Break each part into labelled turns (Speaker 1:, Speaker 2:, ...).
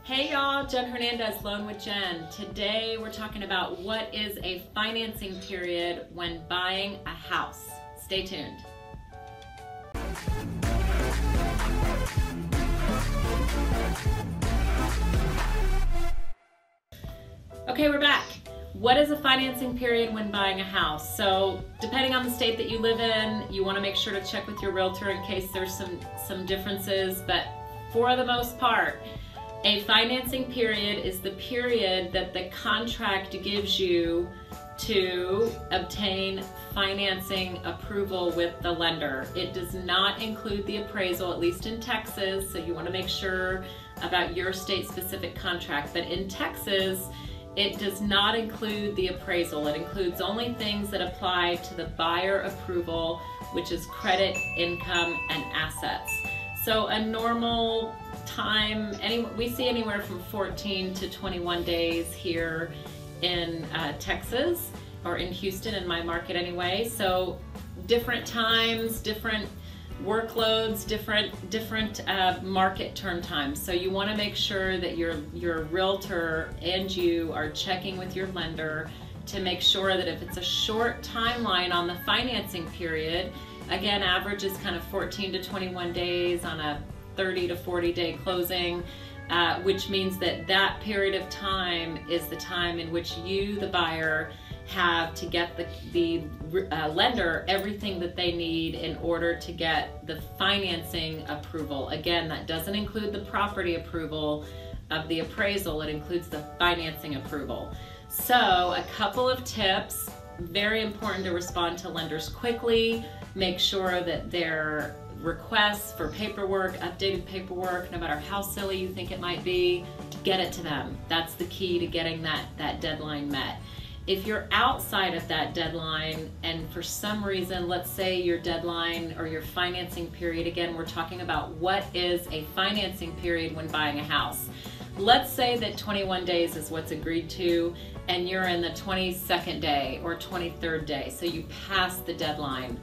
Speaker 1: Hey y'all, Jen Hernandez, Loan with Jen. Today we're talking about what is a financing period when buying a house. Stay tuned. Okay, we're back. What is a financing period when buying a house? So depending on the state that you live in, you want to make sure to check with your realtor in case there's some differences, but for the most part, a financing period is the period that the contract gives you to obtain financing approval with the lender. It does not include the appraisal, at least in Texas, so you want to make sure about your state-specific contract. But in Texas, it does not include the appraisal. It includes only things that apply to the buyer approval, which is credit, income, and assets. So a normal time, we see anywhere from 14 to 21 days here in Texas, or in Houston, in my market anyway. So different times, different workloads, different market turn times. So you want to make sure that your realtor and you are checking with your lender to make sure that if it's a short timeline on the financing period, again, average is kind of 14 to 21 days on a 30 to 40 day closing, which means that that period of time is the time in which you, the buyer, have to get the lender everything that they need in order to get the financing approval. Again, that doesn't include the property approval of the appraisal, it includes the financing approval. So a couple of tips: very important to respond to lenders quickly, make sure that their requests for paperwork, updated paperwork, no matter how silly you think it might be, get it to them. That's the key to getting that deadline met. If you're outside of that deadline and for some reason, let's say your deadline or your financing period, again, we're talking about what is a financing period when buying a house. Let's say that 21 days is what's agreed to and you're in the 22nd day or 23rd day, so you pass the deadline.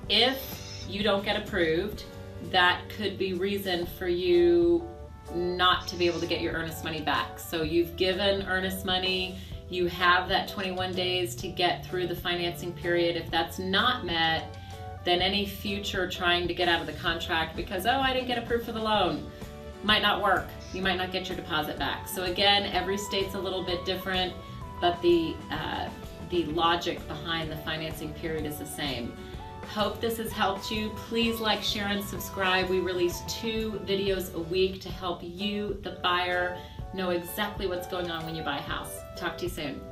Speaker 1: If you don't get approved, that could be reason for you not to be able to get your earnest money back. So you've given earnest money, you have that 21 days to get through the financing period. If that's not met, then any future trying to get out of the contract because, oh, I didn't get approved for the loan, might not work. You might not get your deposit back. So again, every state's a little bit different, but the logic behind the financing period is the same. Hope this has helped you. Please like, share, and subscribe. We release 2 videos a week to help you, the buyer, know exactly what's going on when you buy a house. Talk to you soon.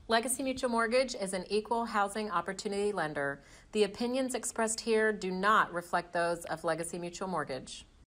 Speaker 1: Legacy Mutual Mortgage is an equal housing opportunity lender. The opinions expressed here do not reflect those of Legacy Mutual Mortgage.